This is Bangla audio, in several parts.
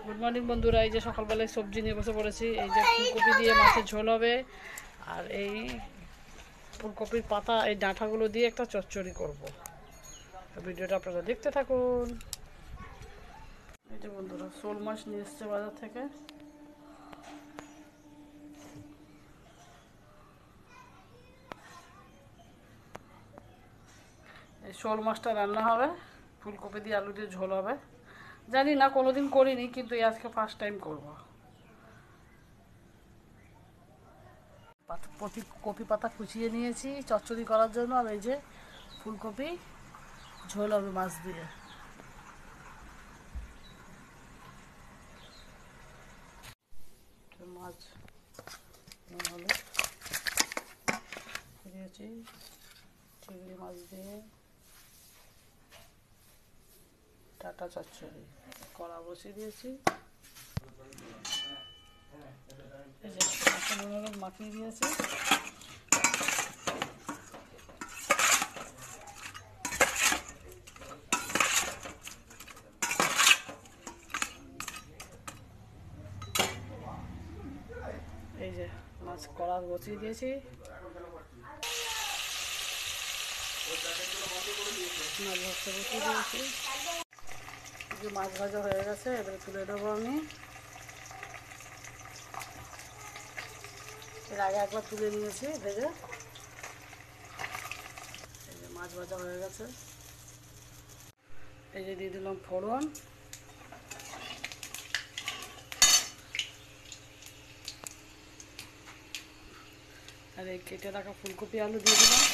গুড মর্নিং বন্ধুরা, এই যে সকালবেলায় সবজি নিয়ে বসে পড়েছি। এই যে ফুলকপি দিয়ে মাছের ঝোল হবে, আর এই ফুলকপির পাতা এই ডাঁটাগুলো দিয়ে একটা চচ্চড়ি করব। তো ভিডিওটা আপনারা দেখতে থাকুন। এই যে বন্ধুরা, শোল মাছ নিয়ে এসছে বাজার থেকে। এই শোল মাছটা রান্না হবে, ফুলকপি দিয়ে আলু দিয়ে ঝোল হবে। জানি না, কোনোদিন করিনি, কিন্তু আজকে ফার্স্ট টাইম করবো। কপি পাতা কুচিয়ে নিয়েছি চচ্চড়ি করার জন্য, আর এই যে ফুলকপি ঝোল হবে মাছ দিয়ে। মাছ হলো দিয়েছি, চিংড়ি মাছ দিয়ে টাটা চচ্চড়ি কড়া বসিয়ে দিয়েছি। এই যে মাখিয়ে দিয়েছি। এই যে মাছ কড়া বসিয়ে দিয়েছি, মাছ ভাজতে বসিয়ে দিয়েছি। যে মাছ ভাজা হয়ে গেছে, এবারে তুলে দেবো আমি। এর আগে একবার তুলে নিয়েছি ভেজে। এই যে মাছ ভাজা হয়ে গেছে। এই যে দিয়ে দিলাম ফোড়ন, আর এই কেটে রাখা ফুলকপি আলু দিয়ে দিলাম।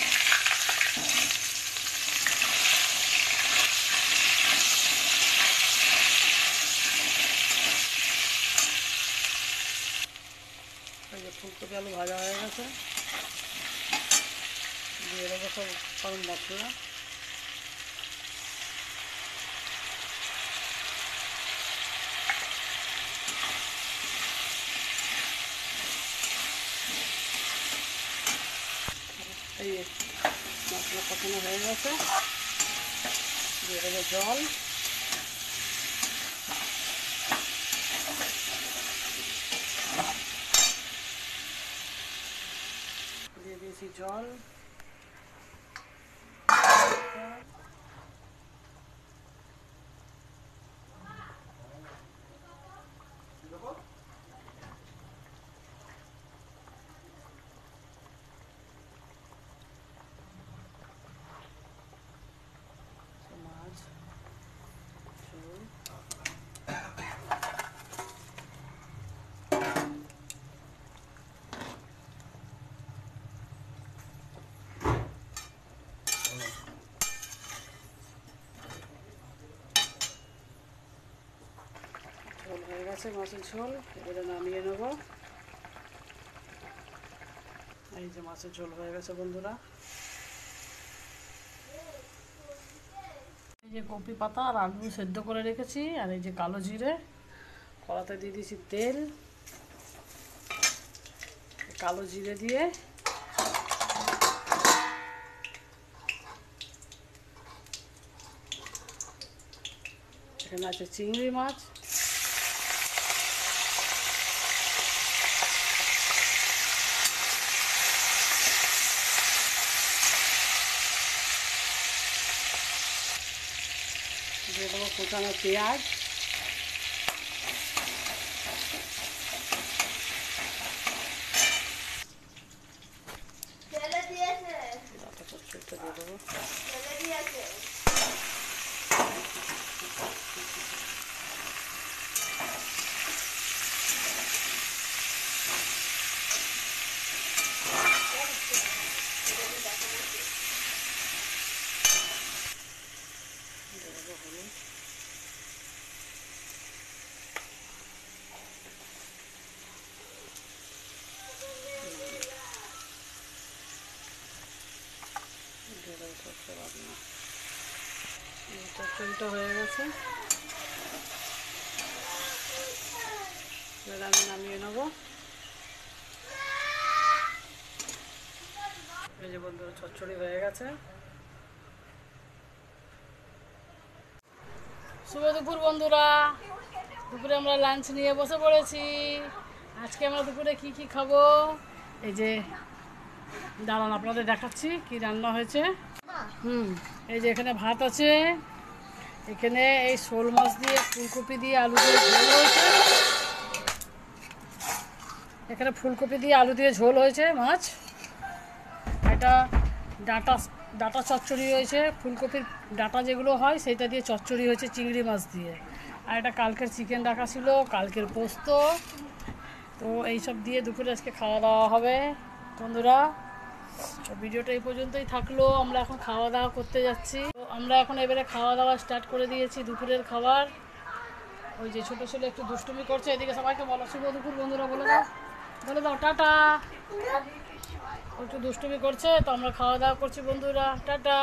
এই যে ফুলকপি আলু ভাজা হয়ে গেছে, দিয়ে দেবো সব গরম মশলা। এই মশলা কষানো হয়ে গেছে, দিয়ে দেবো জল। দিয়ে দিয়েছি জল। মাছ ঝোল ঝোল হয়ে গেছে, মাছের ঝোল। এবারে নামিয়ে নেব। এই যে মাছের ঝোল হয়ে গেছে বন্ধুরা। এই যে কপি পাতা আর আলু সেদ্ধ করে রেখেছি, আর এই যে কালো জিরে। কড়াতে দিয়ে দিয়েছি তেল, কালো জিরে দিয়ে এখানে আছে চিংড়ি মাছ। দিয়ে দেবো কোচানো পেঁয়াজ, চচ্চড়িটা দিয়ে দেবো। চচ্চড়িটা হয়ে গেছে, এবার আমি নামিয়ে নেব। এই যে বন্ধুরা, চচ্চড়ি হয়ে গেছে। শুভ দুপুর বন্ধুরা। দুপুরে আমরা লাঞ্চ নিয়ে বসে পড়েছি। আজকে আমরা দুপুরে কি কি খাবো, এই যে দাঁড়ান আপনাদের দেখাচ্ছি কি রান্না হয়েছে। এই যে এখানে ভাত আছে, এখানে এই শোল মাছ দিয়ে ফুলকপি দিয়ে আলু দিয়ে ঝোল হয়েছে, এখানে ফুলকপি দিয়ে আলু দিয়ে ঝোল হয়েছে মাছ, এটা ডাঁটা ডাঁটা চচ্চড়ি হয়েছে, ফুলকপির ডাঁটা যেগুলো হয় সেটা দিয়ে চচ্চড়ি হয়েছে চিংড়ি মাছ দিয়ে, আর এটা কালকের চিকেন রাখা ছিল, কালকের পোস্ত। তো এইসব দিয়ে দুপুরে আজকে খাওয়া দাওয়া হবে বন্ধুরা। তো ভিডিওটা এই পর্যন্তই থাকলো, আমরা এখন খাওয়া দাওয়া করতে যাচ্ছি। তো আমরা এখন এবারে খাওয়া দাওয়া স্টার্ট করে দিয়েছি দুপুরের খাবার। ওই যে ছোটো ছেলে একটু দুষ্টুমি করছে, এদিকে সবাইকে বলো শুভ দুপুর বন্ধুরা, বলে দাও টাটা। একটু দুষ্টুমি করছে, তো আমরা খাওয়া দাওয়া করছি বন্ধুরা, টাটা।